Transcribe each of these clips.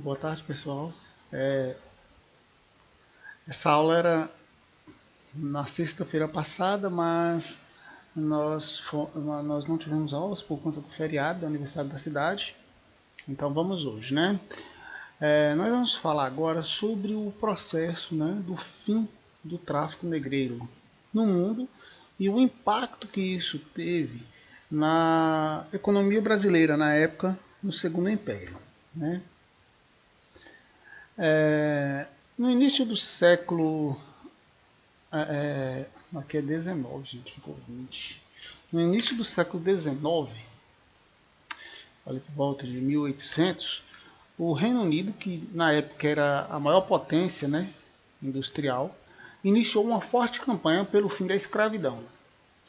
Boa tarde, pessoal. Essa aula era na sexta-feira passada, mas nós não tivemos aulas por conta do feriado da Universidade da Cidade. Então vamos hoje, né? Nós vamos falar agora sobre o processo, né, do fim do tráfico negreiro no mundo e o impacto que isso teve na economia brasileira na época, no Segundo Império, né? No início do século. Aqui é 19, gente, ficou 20. No início do século 19, ali por volta de 1800, o Reino Unido, que na época era a maior potência, né, industrial, iniciou uma forte campanha pelo fim da escravidão.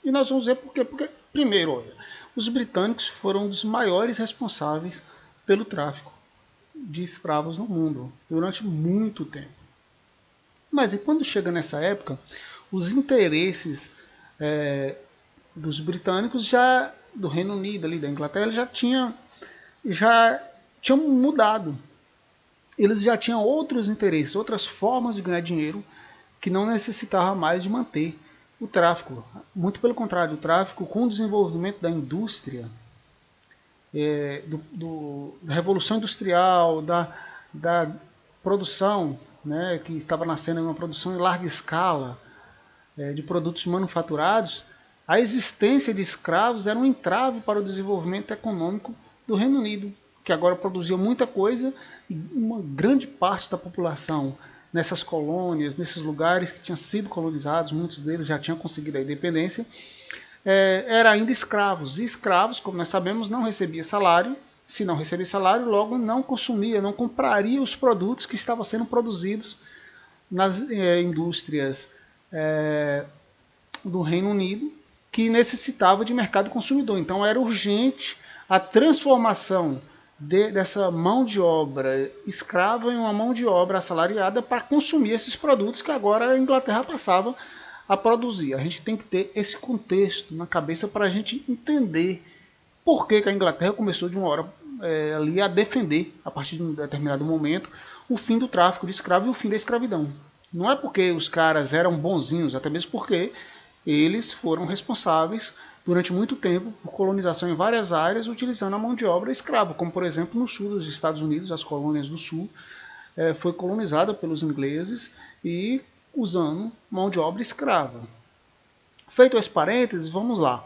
E nós vamos ver por quê. Porque, primeiro, olha, os britânicos foram um dos maiores responsáveis pelo tráfico de escravos no mundo durante muito tempo. Mas e quando chega nessa época, os interesses dos britânicos do Reino Unido, ali da Inglaterra, já tinham mudado. Eles já tinham outros interesses, outras formas de ganhar dinheiro que não necessitava mais de manter o tráfico. Muito pelo contrário, o tráfico, com o desenvolvimento da indústria, da revolução industrial, da produção, né, que estava nascendo uma produção em larga escala de produtos manufaturados, a existência de escravos era um entrave para o desenvolvimento econômico do Reino Unido, que agora produzia muita coisa e uma grande parte da população nessas colônias, nesses lugares que tinham sido colonizados, muitos deles já tinham conseguido a independência, era ainda escravos. E escravos, como nós sabemos, não recebia salário. Se não recebia salário, logo não consumia, não compraria os produtos que estavam sendo produzidos nas indústrias do Reino Unido, que necessitava de mercado consumidor. Então era urgente a transformação dessa mão de obra escrava em uma mão de obra assalariada para consumir esses produtos que agora a Inglaterra passava a produzir. A gente tem que ter esse contexto na cabeça para a gente entender por que a Inglaterra começou de uma hora ali a defender, a partir de um determinado momento, o fim do tráfico de escravos e o fim da escravidão. Não é porque os caras eram bonzinhos, até mesmo porque eles foram responsáveis durante muito tempo por colonização em várias áreas utilizando a mão de obra escrava, como por exemplo no sul dos Estados Unidos, as colônias do sul foi colonizada pelos ingleses e usando mão de obra escrava. Feito esse parênteses, vamos lá.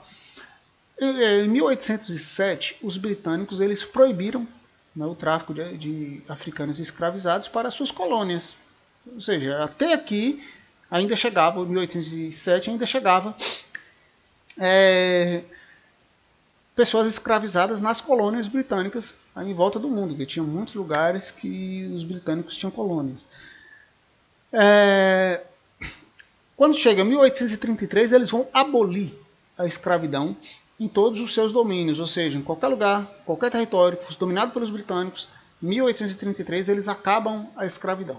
Em 1807, os britânicos eles proibiram, né, o tráfico de africanos escravizados para suas colônias. Ou seja, até aqui ainda chegava, em 1807 ainda chegava pessoas escravizadas nas colônias britânicas em volta do mundo, que tinha muitos lugares que os britânicos tinham colônias. Quando chega em 1833, eles vão abolir a escravidão em todos os seus domínios, ou seja, em qualquer lugar, qualquer território que fosse dominado pelos britânicos, em 1833 eles acabam a escravidão.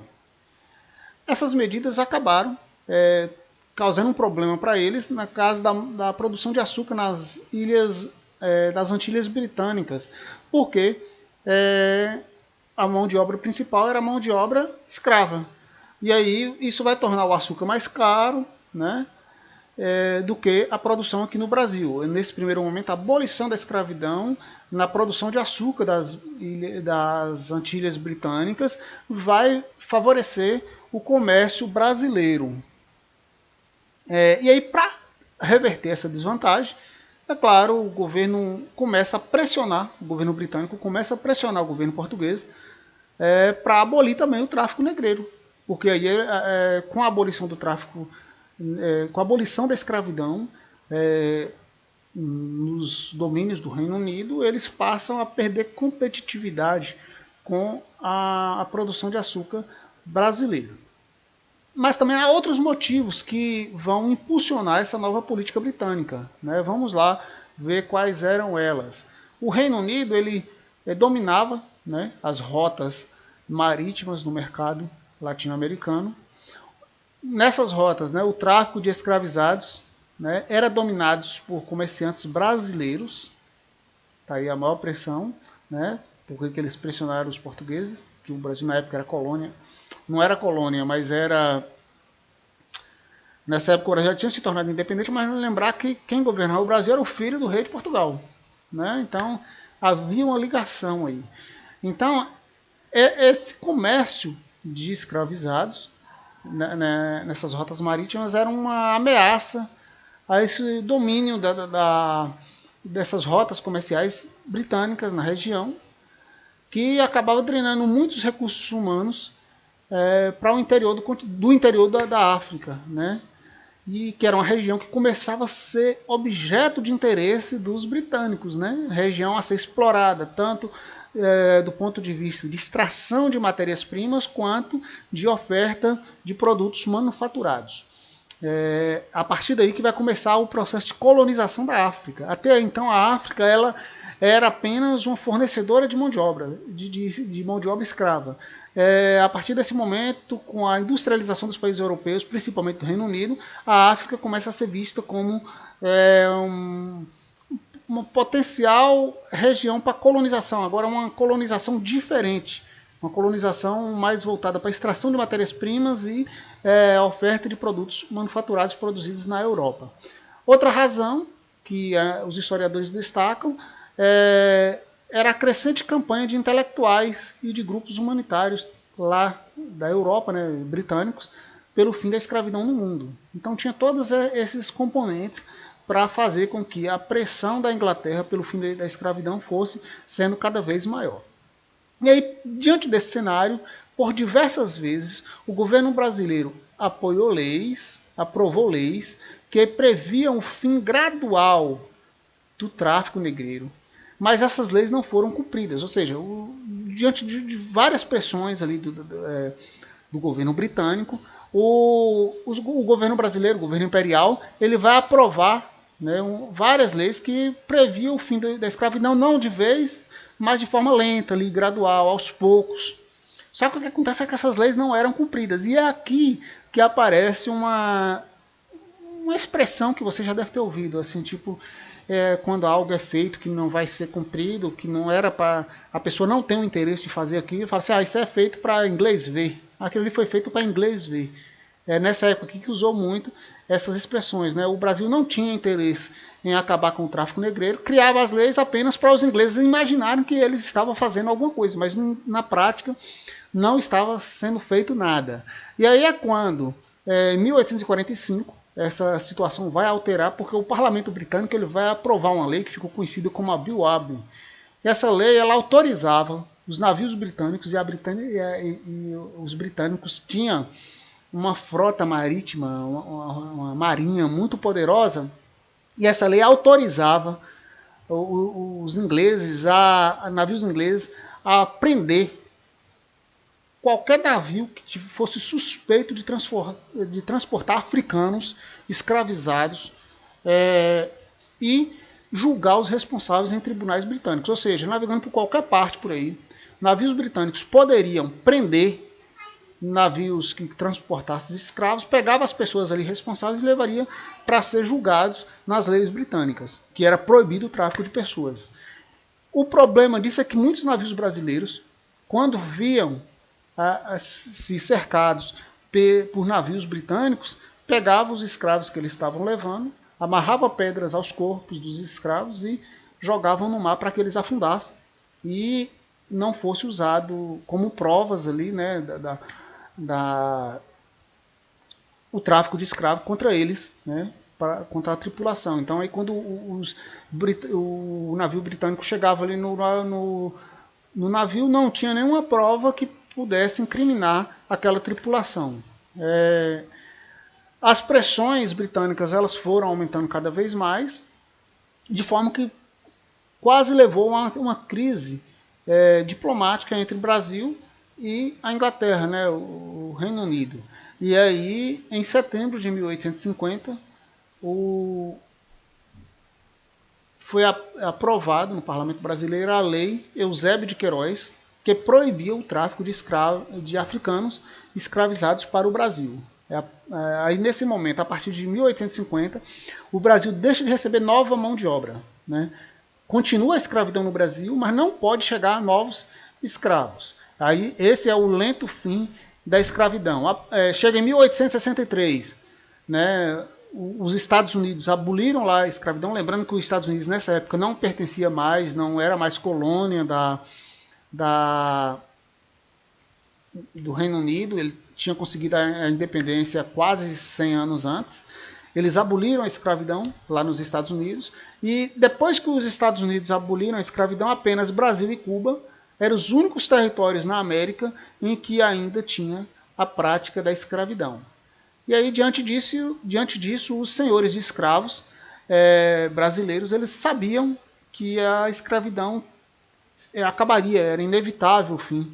Essas medidas acabaram causando um problema para eles na casa da produção de açúcar nas ilhas das Antilhas Britânicas, porque a mão de obra principal era a mão de obra escrava. E aí isso vai tornar o açúcar mais caro, né, do que a produção aqui no Brasil. Nesse primeiro momento, a abolição da escravidão na produção de açúcar das Antilhas Britânicas vai favorecer o comércio brasileiro. E aí, para reverter essa desvantagem, é claro, o governo começa a pressionar, o governo britânico começa a pressionar o governo português para abolir também o tráfico negreiro. Porque aí, com a abolição do tráfico, com a abolição da escravidão nos domínios do Reino Unido, eles passam a perder competitividade com a produção de açúcar brasileira. Mas também há outros motivos que vão impulsionar essa nova política britânica, né? Vamos lá ver quais eram elas. O Reino Unido ele dominava, né, as rotas marítimas no mercado latino-americano. Nessas rotas, né, o tráfico de escravizados, né, era dominado por comerciantes brasileiros. Está aí a maior pressão, né, porque eles pressionaram os portugueses, que o Brasil na época era colônia, não era colônia, mas era... Nessa época o Brasil já tinha se tornado independente, mas lembrar que quem governava o Brasil era o filho do rei de Portugal, né? Então havia uma ligação aí. Então esse comércio de escravizados, né, nessas rotas marítimas era uma ameaça a esse domínio dessas rotas comerciais britânicas na região, que acabava drenando muitos recursos humanos para o interior do interior da África, né? E que era uma região que começava a ser objeto de interesse dos britânicos, né? Região a ser explorada, tanto do ponto de vista de extração de matérias-primas, quanto de oferta de produtos manufaturados. A partir daí que vai começar o processo de colonização da África. Até então a África ela era apenas uma fornecedora de mão de obra, de mão de obra escrava. A partir desse momento, com a industrialização dos países europeus, principalmente do Reino Unido, a África começa a ser vista como uma potencial região para colonização. Agora uma colonização diferente, uma colonização mais voltada para a extração de matérias-primas e oferta de produtos manufaturados produzidos na Europa. Outra razão que os historiadores destacam era a crescente campanha de intelectuais e de grupos humanitários lá da Europa, né, britânicos, pelo fim da escravidão no mundo. Então tinha todos esses componentes para fazer com que a pressão da Inglaterra pelo fim da escravidão fosse sendo cada vez maior. E aí, diante desse cenário, por diversas vezes, o governo brasileiro aprovou leis que previam o fim gradual do tráfico negreiro, mas essas leis não foram cumpridas, ou seja, diante de várias pressões ali do governo britânico, o governo brasileiro, o governo imperial, ele vai aprovar, né, várias leis que previam o fim da escravidão, não de vez, mas de forma lenta, ali, gradual, aos poucos. Só que o que acontece é que essas leis não eram cumpridas. E é aqui que aparece uma expressão que você já deve ter ouvido, assim, tipo, quando algo é feito que não vai ser cumprido, que não era para... A pessoa não tem o interesse de fazer aquilo, fala assim, isso é feito para inglês ver. Aquilo ali foi feito para inglês ver. Nessa época aqui que usou muito essas expressões, né? O Brasil não tinha interesse em acabar com o tráfico negreiro, criava as leis apenas para os ingleses imaginarem que eles estavam fazendo alguma coisa, mas na prática não estava sendo feito nada. E aí é quando, em 1845, essa situação vai alterar, porque o parlamento britânico ele vai aprovar uma lei que ficou conhecida como a Bill Abbey. Essa lei ela autorizava os navios britânicos e os britânicos tinham uma frota marítima, uma marinha muito poderosa, e essa lei autorizava os ingleses, navios ingleses, a prender qualquer navio que fosse suspeito de transportar africanos escravizados e julgar os responsáveis em tribunais britânicos. Ou seja, navegando por qualquer parte por aí, navios britânicos poderiam prender navios que transportassem escravos, pegava as pessoas ali responsáveis e levaria para ser julgados nas leis britânicas, que era proibido o tráfico de pessoas. O problema disso é que muitos navios brasileiros, quando viam se cercados por navios britânicos, pegavam os escravos que eles estavam levando, amarravam pedras aos corpos dos escravos e jogavam no mar para que eles afundassem e não fosse usado como provas ali, né, o tráfico de escravos contra eles, né, contra a tripulação. Então aí quando o navio britânico chegava ali no navio, não tinha nenhuma prova que pudesse incriminar aquela tripulação. As pressões britânicas elas foram aumentando cada vez mais, de forma que quase levou a uma crise diplomática entre o Brasil e a Inglaterra, né, o Reino Unido. E aí, em setembro de 1850, foi aprovado no Parlamento Brasileiro a Lei Eusébio de Queiroz, que proibia o tráfico de africanos escravizados para o Brasil. Aí, nesse momento, a partir de 1850, o Brasil deixa de receber nova mão de obra, né? Continua a escravidão no Brasil, mas não pode chegar a novos escravos. Aí esse é o lento fim da escravidão. Chega em 1863, né, os Estados Unidos aboliram lá a escravidão, lembrando que os Estados Unidos nessa época não pertencia mais, não era mais colônia do Reino Unido, ele tinha conseguido a independência quase 100 anos antes. Eles aboliram a escravidão lá nos Estados Unidos, e depois que os Estados Unidos aboliram a escravidão, apenas Brasil e Cuba eram os únicos territórios na América em que ainda tinha a prática da escravidão. E aí, diante disso, os senhores de escravos brasileiros, eles sabiam que a escravidão acabaria, era inevitável o fim,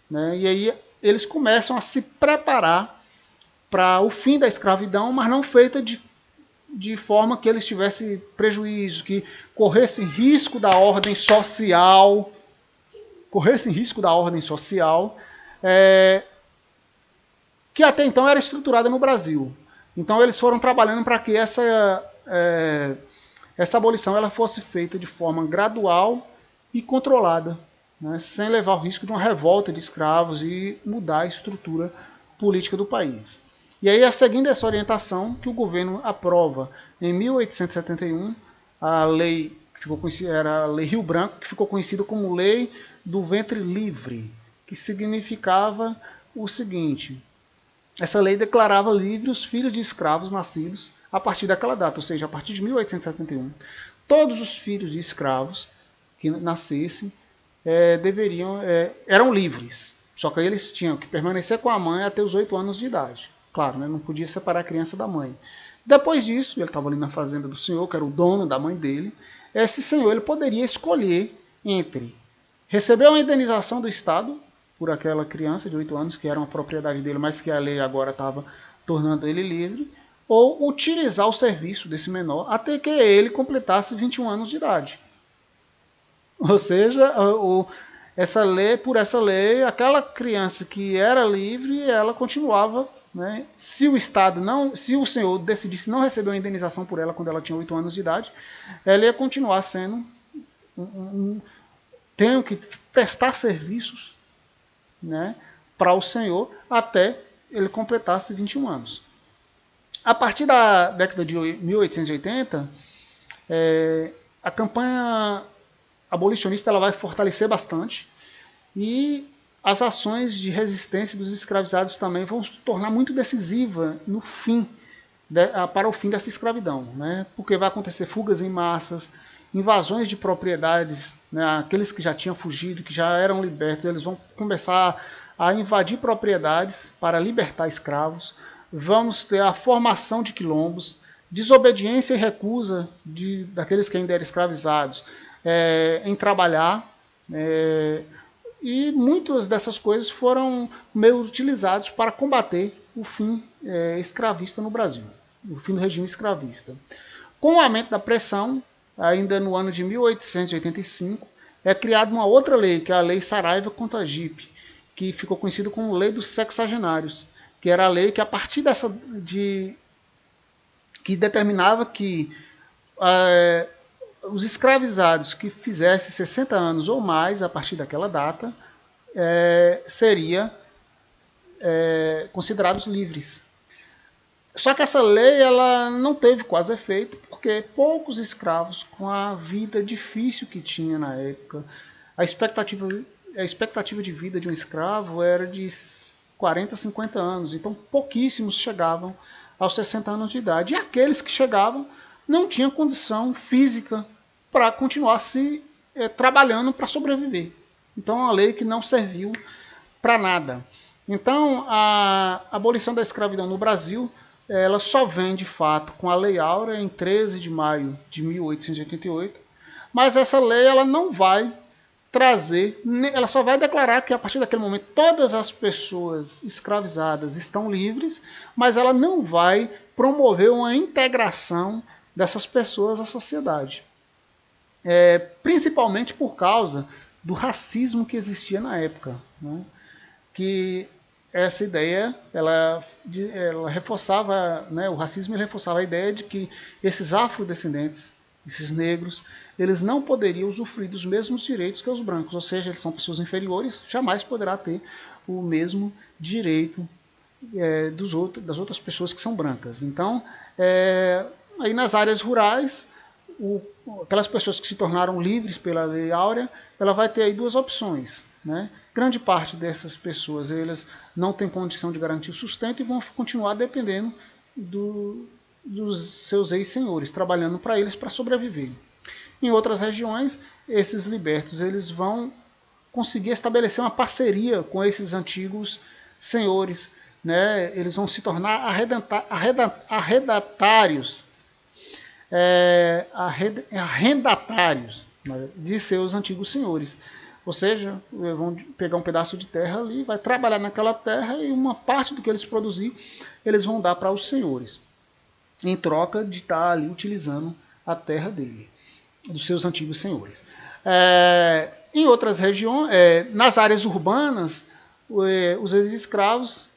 né? E aí eles começam a se preparar para o fim da escravidão, mas não feita de forma que eles tivessem prejuízo, que corressem risco da ordem social, que até então era estruturada no Brasil. Então eles foram trabalhando para que essa abolição ela fosse feita de forma gradual e controlada, né, sem levar o risco de uma revolta de escravos e mudar a estrutura política do país. E aí, seguindo essa orientação, que o governo aprova em 1871 a lei que ficou conhecida, era a Lei Rio Branco, que ficou conhecida como Lei do Ventre Livre, que significava o seguinte: essa lei declarava livre os filhos de escravos nascidos a partir daquela data, ou seja, a partir de 1871, todos os filhos de escravos que nascessem eram livres. Só que aí eles tinham que permanecer com a mãe até os 8 anos de idade. Claro, né, não podia separar a criança da mãe. Depois disso, ele estava ali na fazenda do senhor, que era o dono da mãe dele. Esse senhor ele poderia escolher entre receber uma indenização do Estado por aquela criança de 8 anos, que era uma propriedade dele, mas que a lei agora estava tornando ele livre, ou utilizar o serviço desse menor até que ele completasse 21 anos de idade. Ou seja, por essa lei, aquela criança que era livre, ela continuava, né? Se o senhor decidisse não receber uma indenização por ela quando ela tinha 8 anos de idade, ela ia continuar sendo tendo que prestar serviços, né, para o senhor até ele completasse 21 anos. A partir da década de 1880, a campanha abolicionista ela vai fortalecer bastante, e as ações de resistência dos escravizados também vão se tornar muito decisivas no fim, para o fim dessa escravidão, né? Porque vai acontecer fugas em massas, invasões de propriedades, né? Aqueles que já tinham fugido, que já eram libertos, eles vão começar a invadir propriedades para libertar escravos. Vamos ter a formação de quilombos, desobediência e recusa daqueles que ainda eram escravizados em trabalhar, e muitas dessas coisas foram meio utilizadas para combater o fim escravista no Brasil, o fim do regime escravista. Com o aumento da pressão, ainda no ano de 1885, é criada uma outra lei, que é a Lei Saraiva contra Jipe, que ficou conhecida como Lei dos Sexagenários, que era a lei que, a partir que determinava que os escravizados que fizessem 60 anos ou mais a partir daquela data seriam considerados livres. Só que essa lei ela não teve quase efeito, porque poucos escravos, com a vida difícil que tinha na época, a expectativa de vida de um escravo era de 40, 50 anos, então pouquíssimos chegavam aos 60 anos de idade. E aqueles que chegavam não tinham condição física para continuar trabalhando para sobreviver. Então é uma lei que não serviu para nada. Então a abolição da escravidão no Brasil ela só vem de fato com a Lei Áurea em 13 de maio de 1888, mas essa lei ela não vai trazer, ela só vai declarar que a partir daquele momento todas as pessoas escravizadas estão livres, mas ela não vai promover uma integração dessas pessoas à sociedade. Principalmente por causa do racismo que existia na época, né? Que essa ideia ela reforçava, né, o racismo reforçava a ideia de que esses afrodescendentes esses negros, eles não poderiam usufruir dos mesmos direitos que os brancos, ou seja, eles são pessoas inferiores, jamais poderá ter o mesmo direito das outras pessoas que são brancas. Então, aí nas áreas rurais, aquelas pessoas que se tornaram livres pela Lei Áurea, ela vai ter aí duas opções, né? Grande parte dessas pessoas, elas não têm condição de garantir o sustento e vão continuar dependendo dos seus ex-senhores, trabalhando para eles para sobreviver. Em outras regiões, esses libertos eles vão conseguir estabelecer uma parceria com esses antigos senhores, né? Eles vão se tornar arrendatários de seus antigos senhores. Ou seja, vão pegar um pedaço de terra ali, vai trabalhar naquela terra e uma parte do que eles produzir, eles vão dar para os senhores, em troca de estar ali utilizando a terra dele, dos seus antigos senhores. Em outras regiões, nas áreas urbanas, os ex-escravos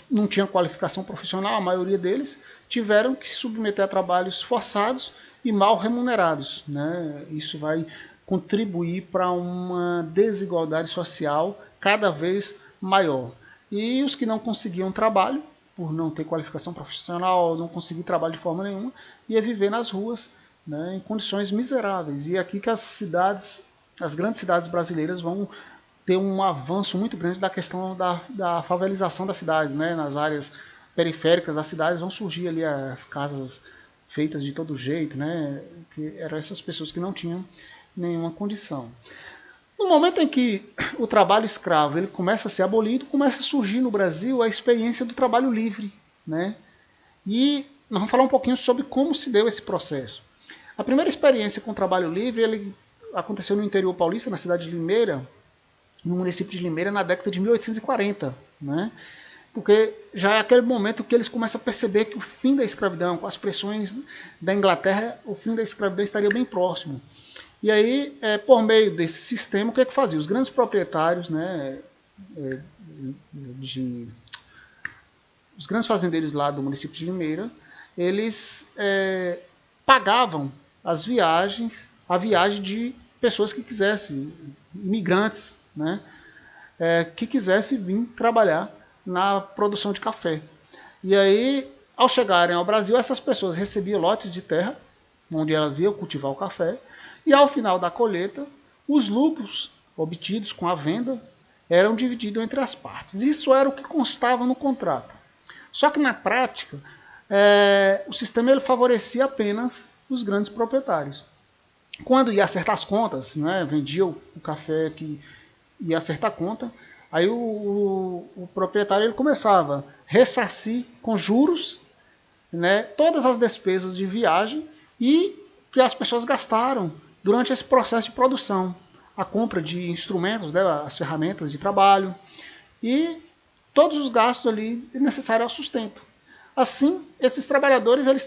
não tinham qualificação profissional, a maioria deles tiveram que se submeter a trabalhos forçados e mal remunerados, né? Isso vai contribuir para uma desigualdade social cada vez maior. E os que não conseguiam trabalho, por não ter qualificação profissional, não conseguir trabalho de forma nenhuma, ia viver nas ruas, né, em condições miseráveis. E aqui que as grandes cidades brasileiras vão ter um avanço muito grande da questão da favelização das cidades, né? Nas áreas periféricas das cidades vão surgir ali as casas feitas de todo jeito, né? Que eram essas pessoas que não tinham nenhuma condição. No momento em que o trabalho escravo ele começa a ser abolido, começa a surgir no Brasil a experiência do trabalho livre, né? E nós vamos falar um pouquinho sobre como se deu esse processo. A primeira experiência com o trabalho livre ele aconteceu no interior paulista, na cidade de Limeira, no município de Limeira, na década de 1840, né? Porque já é aquele momento que eles começam a perceber que o fim da escravidão, com as pressões da Inglaterra, o fim da escravidão estaria bem próximo. E aí, por meio desse sistema, o que é que fazia? Os grandes proprietários, né, os grandes fazendeiros lá do município de Limeira, eles pagavam a viagem de pessoas que quisessem, imigrantes, né, que quisessem vir trabalhar na produção de café. E aí, ao chegarem ao Brasil, essas pessoas recebiam lotes de terra, onde elas iam cultivar o café, e ao final da colheita, os lucros obtidos com a venda eram divididos entre as partes. Isso era o que constava no contrato. Só que na prática, o sistema ele favorecia apenas os grandes proprietários. Quando ia acertar as contas, né, vendia o café que ia acertar a conta, aí o proprietário ele começava a ressarcir com juros, né, todas as despesas de viagem e que as pessoas gastaram durante esse processo de produção. A compra de instrumentos, né, as ferramentas de trabalho e todos os gastos ali necessários ao sustento. Assim, esses trabalhadores eles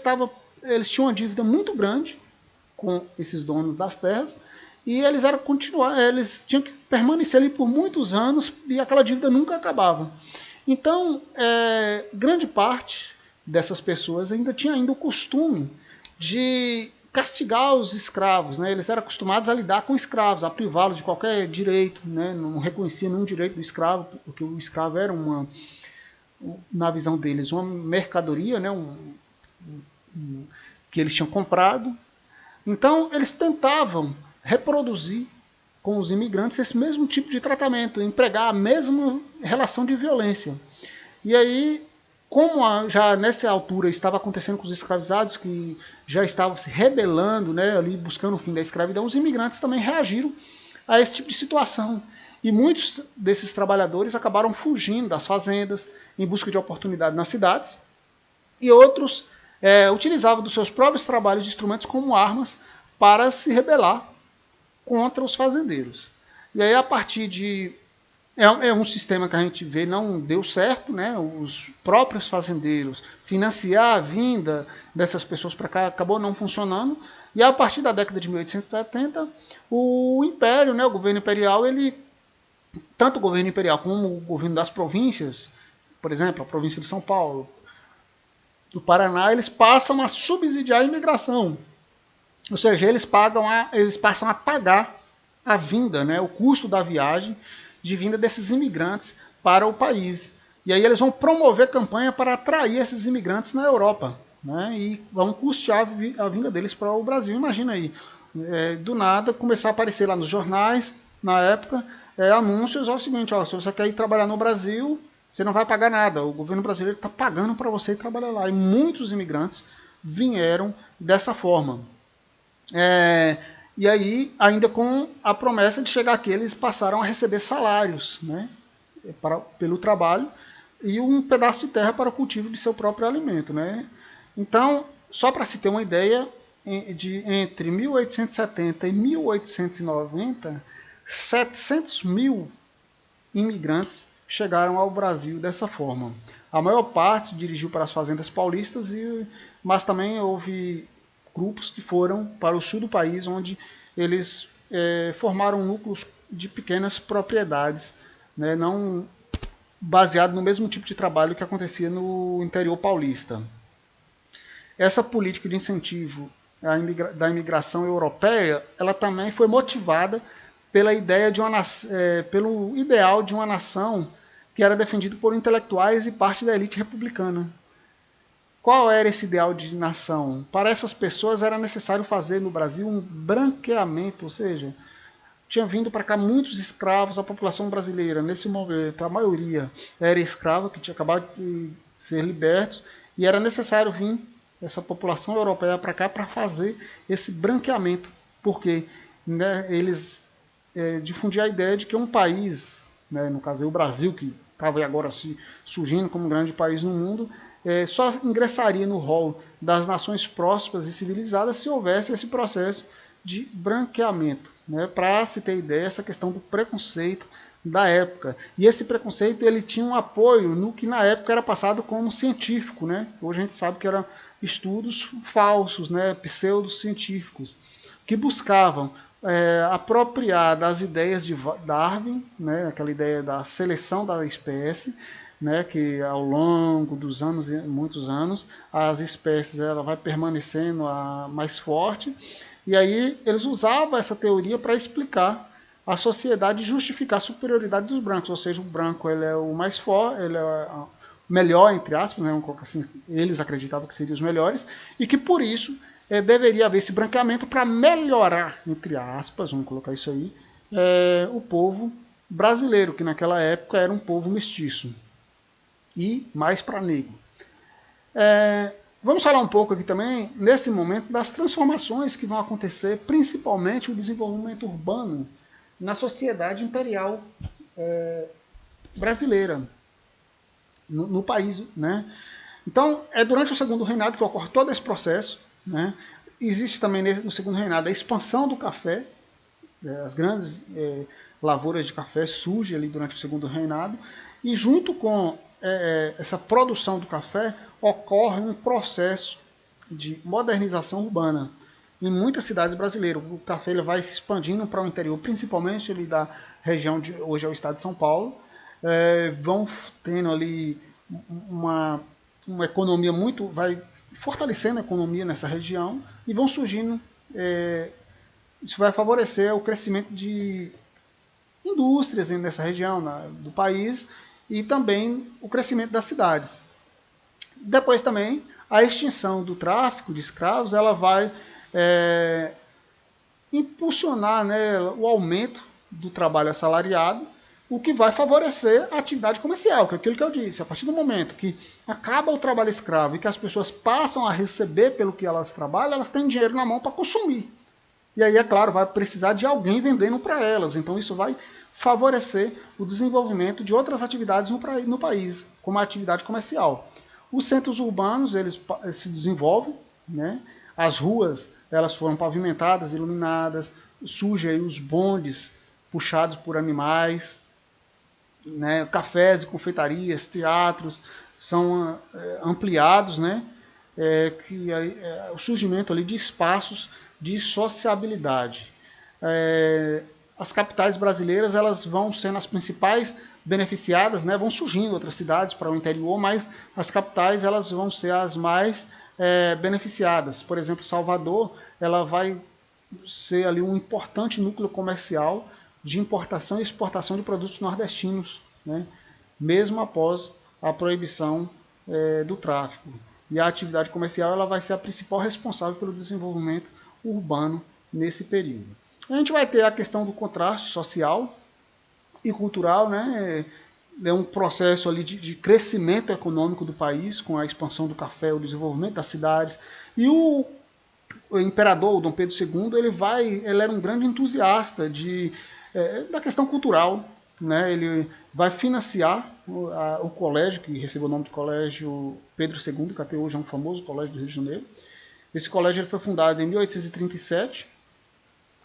tinham uma dívida muito grande com esses donos das terras e eles tinham que permanecer ali por muitos anos e aquela dívida nunca acabava. Então, grande parte dessas pessoas ainda tinha o costume de castigar os escravos, né? Eles eram acostumados a lidar com escravos, a privá-los de qualquer direito, né? Não reconhecia nenhum direito do escravo, porque o escravo era na visão deles, uma mercadoria, né? Que eles tinham comprado. Então, eles tentavam reproduzir com os imigrantes esse mesmo tipo de tratamento, empregar a mesma relação de violência. E aí, como já nessa altura estava acontecendo com os escravizados, que já estavam se rebelando, né, ali buscando o fim da escravidão, os imigrantes também reagiram a esse tipo de situação. E muitos desses trabalhadores acabaram fugindo das fazendas em busca de oportunidade nas cidades, e outros utilizavam dos seus próprios trabalhos de instrumentos como armas para se rebelar contra os fazendeiros. E aí, a partir de... É um sistema que a gente vê não deu certo, né? Os próprios fazendeiros financiar a vinda dessas pessoas para cá acabou não funcionando. E a partir da década de 1870, o Império, né? O governo imperial, tanto o governo imperial como o governo das províncias, por exemplo, a província de São Paulo, do Paraná, eles passam a subsidiar a imigração. Ou seja, eles passam a pagar a vinda, né, o custo da viagem de vinda desses imigrantes para o país. E aí eles vão promover campanha para atrair esses imigrantes na Europa, né, e vão custear a vinda deles para o Brasil. Imagina aí, do nada começar a aparecer lá nos jornais, na época, anúncios, é o seguinte, ó, se você quer ir trabalhar no Brasil, você não vai pagar nada, o governo brasileiro está pagando para você ir trabalhar lá. E muitos imigrantes vieram dessa forma. E aí, ainda com a promessa de chegar aqui, eles passaram a receber salários, né, pelo trabalho e um pedaço de terra para o cultivo de seu próprio alimento, né. Então, só para se ter uma ideia, entre 1870 e 1890, 700 mil imigrantes chegaram ao Brasil dessa forma. A maior parte dirigiu para as fazendas paulistas, mas também houve grupos que foram para o sul do país, onde eles formaram núcleos de pequenas propriedades, né, não baseado no mesmo tipo de trabalho que acontecia no interior paulista. Essa política de incentivo da imigração europeia, ela também foi motivada pela ideia de pelo ideal de uma nação que era defendido por intelectuais e parte da elite republicana. Qual era esse ideal de nação? Para essas pessoas era necessário fazer no Brasil um branqueamento, ou seja, tinha vindo para cá muitos escravos, a população brasileira, nesse momento, a maioria era escrava, que tinha acabado de ser libertos, e era necessário vir essa população europeia para cá para fazer esse branqueamento, porque, né, eles difundiam a ideia de que um país, né, no caso o Brasil, que estava agora surgindo como um grande país no mundo, só ingressaria no rol das nações prósperas e civilizadas se houvesse esse processo de branqueamento, né? Para se ter ideia, essa questão do preconceito da época. E esse preconceito ele tinha um apoio no que na época era passado como científico, né? Hoje a gente sabe que eram estudos falsos, né? Pseudocientíficos, que buscavam apropriar das ideias de Darwin, né? Aquela ideia da seleção da espécie, né, que ao longo dos anos, muitos anos, as espécies ela vai permanecendo mais forte, e aí eles usavam essa teoria para explicar a sociedade e justificar a superioridade dos brancos, ou seja, o branco ele é o mais forte, ele é o melhor, entre aspas, né, assim, eles acreditavam que seriam os melhores, e que por isso deveria haver esse branqueamento para melhorar, entre aspas, vamos colocar isso aí, o povo brasileiro, que naquela época era um povo mestiço e mais para negro. Vamos falar um pouco aqui também, nesse momento, das transformações que vão acontecer, principalmente o desenvolvimento urbano na sociedade imperial brasileira, no país, né? Então, é durante o segundo reinado que ocorre todo esse processo, né? Existe também no segundo reinado a expansão do café, as grandes lavouras de café surgem ali durante o segundo reinado, e junto com essa produção do café ocorre um processo de modernização urbana em muitas cidades brasileiras. O café ele vai se expandindo para o interior, principalmente ali da região de hoje é o estado de São Paulo, vão tendo ali uma economia vai fortalecendo a economia nessa região e vão surgindo, isso vai favorecer o crescimento de indústrias nessa região do país e também o crescimento das cidades. Depois também a extinção do tráfico de escravos ela vai impulsionar, né, o aumento do trabalho assalariado, o que vai favorecer a atividade comercial, que é aquilo que eu disse. A partir do momento que acaba o trabalho escravo e que as pessoas passam a receber pelo que elas trabalham, elas têm dinheiro na mão para consumir. E aí, é claro, vai precisar de alguém vendendo para elas. Então isso vai favorecer o desenvolvimento de outras atividades no país, como a atividade comercial. Os centros urbanos eles se desenvolvem, né? As ruas elas foram pavimentadas, iluminadas, surgem aí os bondes puxados por animais, né? Cafés e confeitarias, teatros são ampliados, né? O surgimento ali de espaços de sociabilidade. As capitais brasileiras elas vão sendo as principais beneficiadas, né? Vão surgindo outras cidades para o interior, mas as capitais elas vão ser as mais beneficiadas. Por exemplo, Salvador ela vai ser ali um importante núcleo comercial de importação e exportação de produtos nordestinos, né? Mesmo após a proibição do tráfico. E a atividade comercial ela vai ser a principal responsável pelo desenvolvimento urbano nesse período. A gente vai ter a questão do contraste social e cultural, né? É um processo ali de crescimento econômico do país, com a expansão do café, o desenvolvimento das cidades. E o imperador, o Dom Pedro II, ele era um grande entusiasta da questão cultural, né? Ele vai financiar o colégio, que recebeu o nome de Colégio Pedro II, que até hoje é um famoso colégio do Rio de Janeiro. Esse colégio ele foi fundado em 1837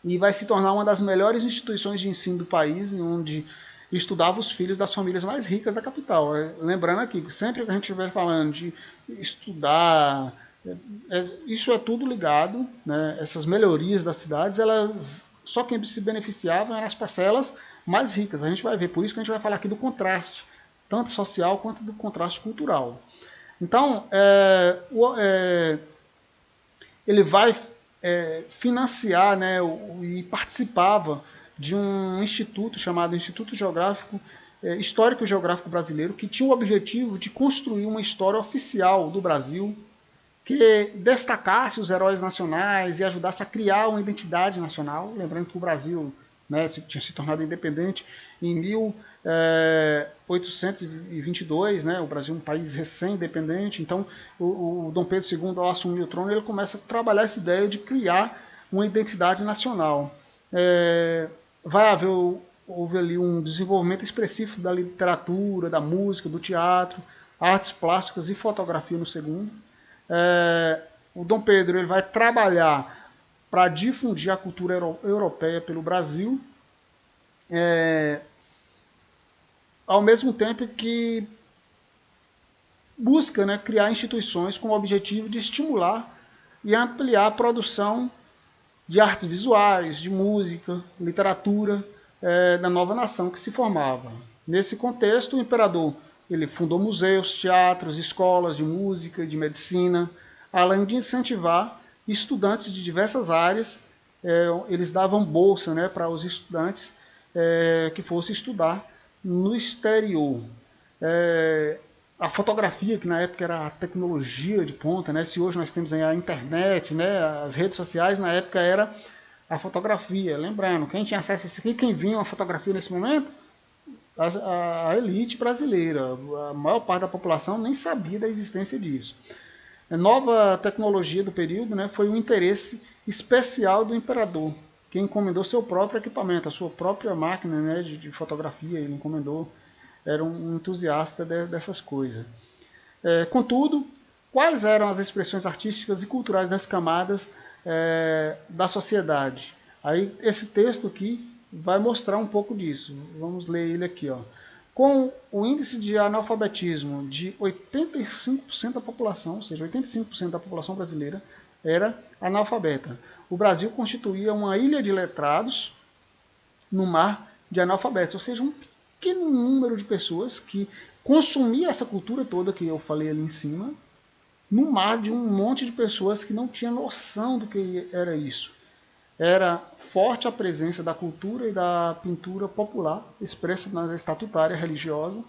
e vai se tornar uma das melhores instituições de ensino do país, onde estudava os filhos das famílias mais ricas da capital. Lembrando aqui, sempre que a gente estiver falando de estudar, isso é tudo ligado, né? Essas melhorias das cidades, só quem se beneficiava eram as parcelas mais ricas. A gente vai ver, por isso que a gente vai falar aqui do contraste, tanto social quanto do contraste cultural. Então, ele vai financiar, né, e participava de um instituto chamado Instituto Geográfico Histórico e Geográfico Brasileiro, que tinha o objetivo de construir uma história oficial do Brasil, que destacasse os heróis nacionais e ajudasse a criar uma identidade nacional. Lembrando que o Brasil, né, tinha se tornado independente em 1822, né, o Brasil é um país recém-independente. Então, o Dom Pedro II, ao assumir o trono, ele começa a trabalhar essa ideia de criar uma identidade nacional. Houve ali um desenvolvimento expressivo da literatura, da música, do teatro, artes plásticas e fotografia no segundo. O Dom Pedro ele vai trabalhar para difundir a cultura europeia pelo Brasil, ao mesmo tempo que busca, né, criar instituições com o objetivo de estimular e ampliar a produção de artes visuais, de música, literatura da nova nação que se formava. Nesse contexto, o imperador ele fundou museus, teatros, escolas de música e de medicina, além de incentivar estudantes de diversas áreas. Eles davam bolsa, né, para os estudantes que fossem estudar no exterior. A fotografia, que na época era a tecnologia de ponta, né? Se hoje nós temos a internet, né, as redes sociais, na época era a fotografia. Lembrando, quem tinha acesso a isso aqui, quem vinha uma fotografia nesse momento? A elite brasileira. A maior parte da população nem sabia da existência disso. A nova tecnologia do período, né, foi um interesse especial do imperador, que encomendou seu próprio equipamento, a sua própria máquina, né, de fotografia. Ele encomendou, era um entusiasta dessas coisas. Contudo, quais eram as expressões artísticas e culturais das camadas da sociedade? Aí esse texto aqui vai mostrar um pouco disso. Vamos ler ele aqui. Com o índice de analfabetismo de 85% da população, ou seja, 85% da população brasileira era analfabeta. O Brasil constituía uma ilha de letrados no mar de analfabetos, ou seja, um pequeno número de pessoas que consumia essa cultura toda que eu falei ali em cima, no mar de um monte de pessoas que não tinham noção do que era isso. Era forte a presença da cultura e da pintura popular, expressa na estatutária religiosa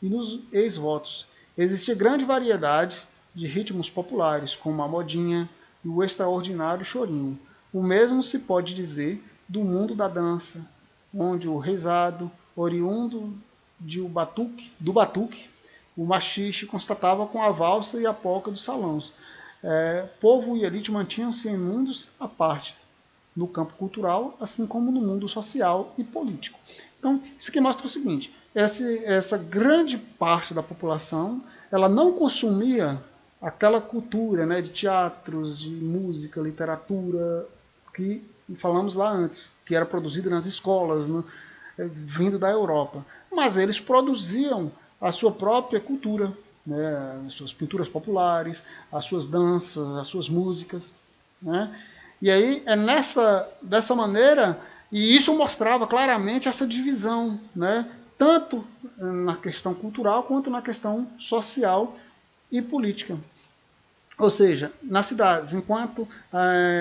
e nos ex-votos. Existia grande variedade de ritmos populares, como a modinha e o extraordinário chorinho. O mesmo se pode dizer do mundo da dança, onde o rezado, oriundo do batuque, o machixe constatava com a valsa e a polca dos salões. Povo e elite mantinham-se em mundos à parte, no campo cultural, assim como no mundo social e político. Então, isso aqui mostra o seguinte: essa grande parte da população, ela não consumia aquela cultura, né, de teatros, de música, literatura, que falamos lá antes, que era produzida nas escolas, vindo da Europa. Mas eles produziam a sua própria cultura, né, as suas pinturas populares, as suas danças, as suas músicas, né? E aí dessa maneira, e isso mostrava claramente essa divisão, né, tanto na questão cultural quanto na questão social e política. Ou seja, nas cidades, enquanto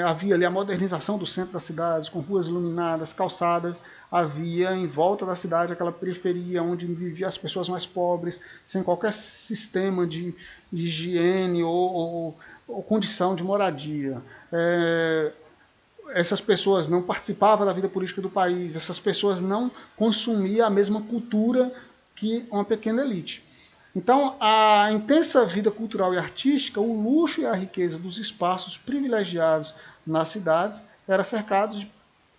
havia ali a modernização do centro das cidades, com ruas iluminadas, calçadas, havia em volta da cidade aquela periferia onde viviam as pessoas mais pobres, sem qualquer sistema de higiene ou condição de moradia. Essas pessoas não participavam da vida política do país, essas pessoas não consumiam a mesma cultura que uma pequena elite. Então, a intensa vida cultural e artística, o luxo e a riqueza dos espaços privilegiados nas cidades era cercado de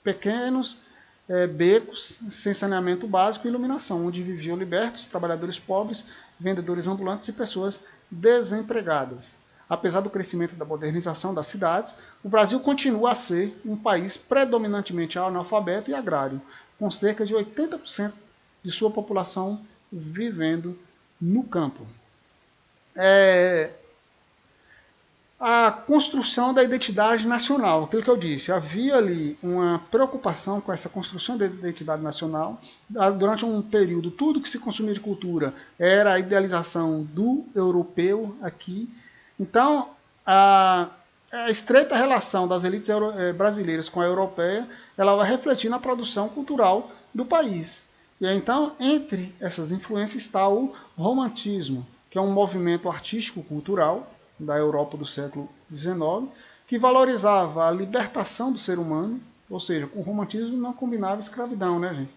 pequenos becos sem saneamento básico e iluminação, onde viviam libertos, trabalhadores pobres, vendedores ambulantes e pessoas desempregadas. Apesar do crescimento da modernização das cidades, o Brasil continua a ser um país predominantemente analfabeto e agrário, com cerca de 80% de sua população vivendo no campo. A construção da identidade nacional, aquilo que eu disse, havia ali uma preocupação com essa construção da identidade nacional. Durante um período, tudo que se consumia de cultura era a idealização do europeu aqui. Então, a estreita relação das elites brasileiras com a europeia, ela vai refletir na produção cultural do país. E então, entre essas influências está o romantismo, que é um movimento artístico-cultural da Europa do século XIX, que valorizava a libertação do ser humano, ou seja, com o romantismo não combinava escravidão, né, gente?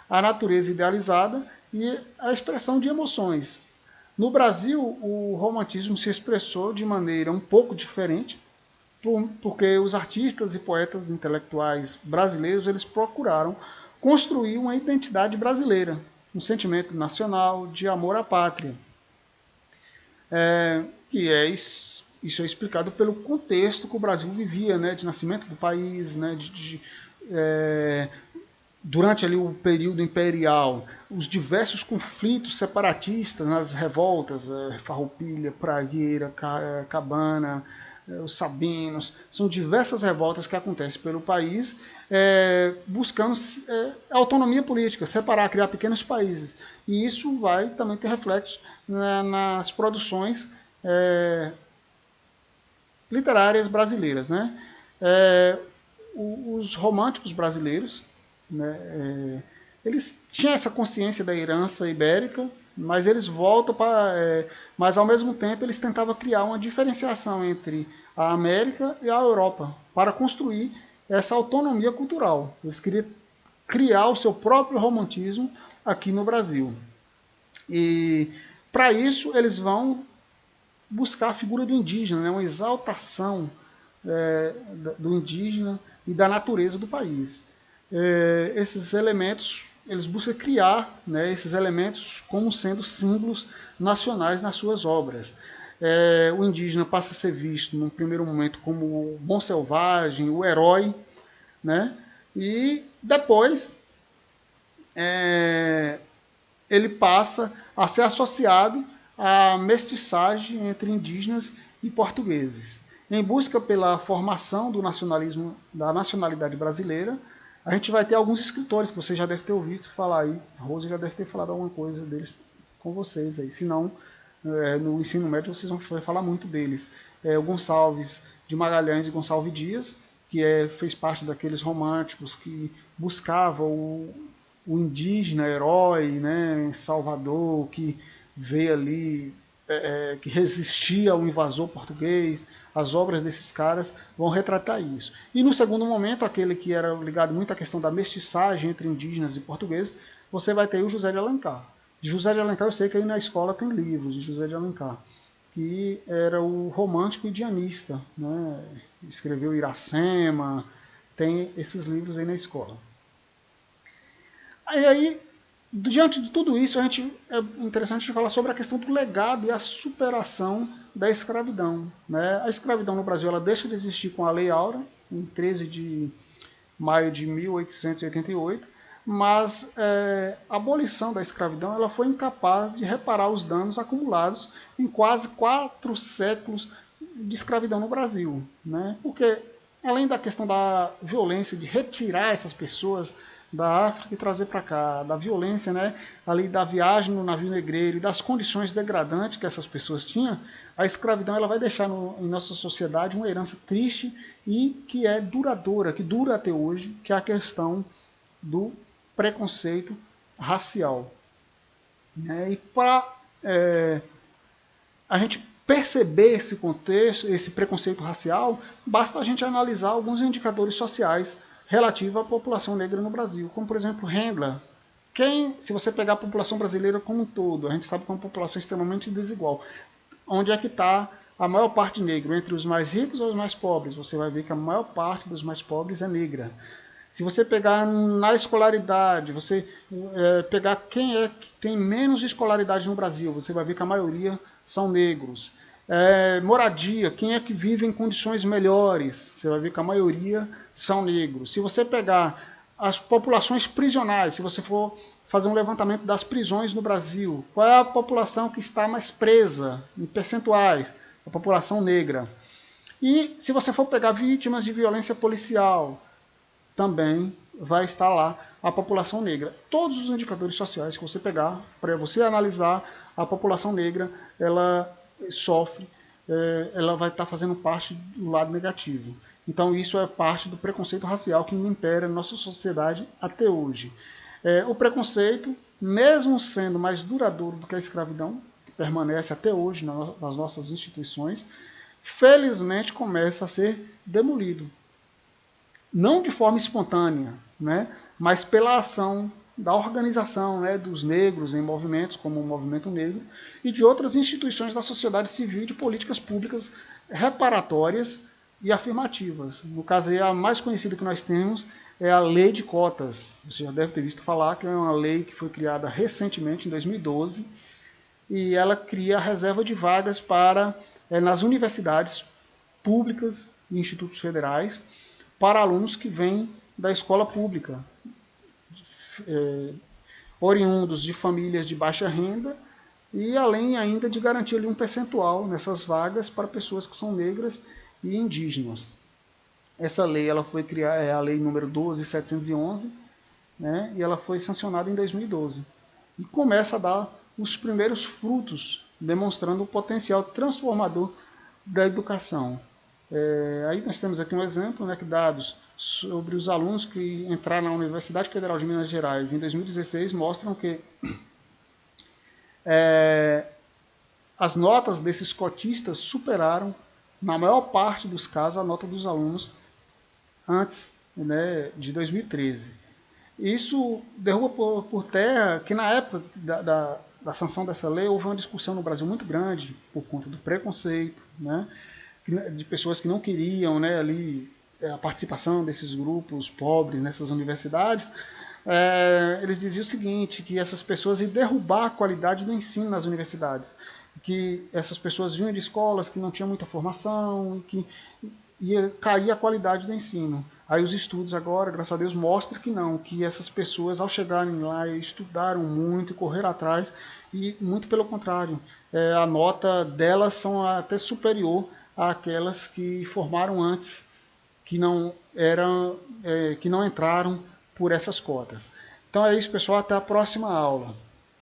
A natureza idealizada e a expressão de emoções. No Brasil, o romantismo se expressou de maneira um pouco diferente, porque os artistas e poetas intelectuais brasileiros eles procuraram construir uma identidade brasileira, um sentimento nacional de amor à pátria. Isso é explicado pelo contexto que o Brasil vivia, né, de nascimento do país, né, durante ali o período imperial, os diversos conflitos separatistas nas revoltas, Farroupilha, Praieira, Cabana, os Sabinos, são diversas revoltas que acontecem pelo país, buscando autonomia política, separar, criar pequenos países. E isso vai também ter reflexo nas produções literárias brasileiras, né? Os românticos brasileiros, né, eles tinham essa consciência da herança ibérica, mas eles voltam para... mas ao mesmo tempo eles tentavam criar uma diferenciação entre a América e a Europa, para construir essa autonomia cultural. Eles queriam criar o seu próprio romantismo aqui no Brasil. E para isso eles vão buscar a figura do indígena, né, uma exaltação do indígena e da natureza do país. Esses elementos, eles buscam criar, né, esses elementos como sendo símbolos nacionais nas suas obras. O indígena passa a ser visto, num primeiro momento, como o bom selvagem, o herói, né, e depois ele passa a ser associado à mestiçagem entre indígenas e portugueses. Em busca pela formação do nacionalismo, da nacionalidade brasileira, a gente vai ter alguns escritores que você já deve ter ouvido falar aí. A Rosa já deve ter falado alguma coisa deles com vocês aí. Se não, no ensino médio vocês vão falar muito deles. O Gonçalves de Magalhães e Gonçalves Dias, que fez parte daqueles românticos que buscavam o indígena herói, né, Salvador, que veio ali, que resistia ao invasor português. As obras desses caras vão retratar isso. E no segundo momento, aquele que era ligado muito à questão da mestiçagem entre indígenas e portugueses, você vai ter o José de Alencar. De José de Alencar eu sei que aí na escola tem livros de José de Alencar, que era o romântico indianista, né? Escreveu Iracema, tem esses livros aí na escola. Aí, diante de tudo isso, é interessante falar sobre a questão do legado e a superação da escravidão, né? A escravidão no Brasil ela deixa de existir com a Lei Áurea, em 13 de maio de 1888, mas a abolição da escravidão ela foi incapaz de reparar os danos acumulados em quase 4 séculos de escravidão no Brasil, né? Porque, além da questão da violência, de retirar essas pessoas da África e trazer para cá, da violência, né, ali da viagem no navio negreiro e das condições degradantes que essas pessoas tinham, a escravidão ela vai deixar em nossa sociedade uma herança triste e que é duradoura, que dura até hoje, que é a questão do preconceito racial. E para a gente perceber esse contexto, esse preconceito racial, basta a gente analisar alguns indicadores sociais relativos à população negra no Brasil, como por exemplo renda. Se você pegar a população brasileira como um todo, a gente sabe que é uma população extremamente desigual. Onde é que está a maior parte negra? Entre os mais ricos ou os mais pobres? Você vai ver que a maior parte dos mais pobres é negra. Se você pegar na escolaridade, você pegar quem é que tem menos escolaridade no Brasil, você vai ver que a maioria são negros. Moradia, quem é que vive em condições melhores, você vai ver que a maioria são negros. Se você pegar as populações prisionais, se você for fazer um levantamento das prisões no Brasil, qual é a população que está mais presa em percentuais? A população negra. E se você for pegar vítimas de violência policial, também vai estar lá a população negra. Todos os indicadores sociais que você pegar, para você analisar, a população negra, ela sofre, ela vai estar fazendo parte do lado negativo. Então isso é parte do preconceito racial que impera na nossa sociedade até hoje. O preconceito, mesmo sendo mais duradouro do que a escravidão, que permanece até hoje nas nossas instituições, felizmente começa a ser demolido. Não de forma espontânea, né, mas pela ação da organização, né, dos negros em movimentos como o Movimento Negro e de outras instituições da sociedade civil e de políticas públicas reparatórias e afirmativas. No caso, a mais conhecida que nós temos é a Lei de Cotas. Você já deve ter visto falar que é uma lei que foi criada recentemente, em 2012, e ela cria a reserva de vagas nas universidades públicas e institutos federais para alunos que vêm da escola pública, oriundos de famílias de baixa renda, e além ainda de garantir ali um percentual nessas vagas para pessoas que são negras e indígenas. Essa lei ela foi criada, é a lei número 12.711, né, e ela foi sancionada em 2012. E começa a dar os primeiros frutos, demonstrando o potencial transformador da educação. Aí nós temos aqui um exemplo, né, que dados sobre os alunos que entraram na Universidade Federal de Minas Gerais em 2016 mostram que as notas desses cotistas superaram, na maior parte dos casos, a nota dos alunos antes, né, de 2013. Isso derruba por terra que na época da sanção dessa lei houve uma discussão no Brasil muito grande por conta do preconceito, né, de pessoas que não queriam, né, ali a participação desses grupos pobres nessas universidades. Eles diziam o seguinte, que essas pessoas iam derrubar a qualidade do ensino nas universidades, que essas pessoas vinham de escolas que não tinham muita formação, que ia cair a qualidade do ensino. Aí os estudos agora, graças a Deus, mostram que não, que essas pessoas ao chegarem lá estudaram muito, correram atrás, e muito pelo contrário, a nota delas são até superior àquelas que formaram antes, que não entraram por essas cotas. Então é isso, pessoal, até a próxima aula.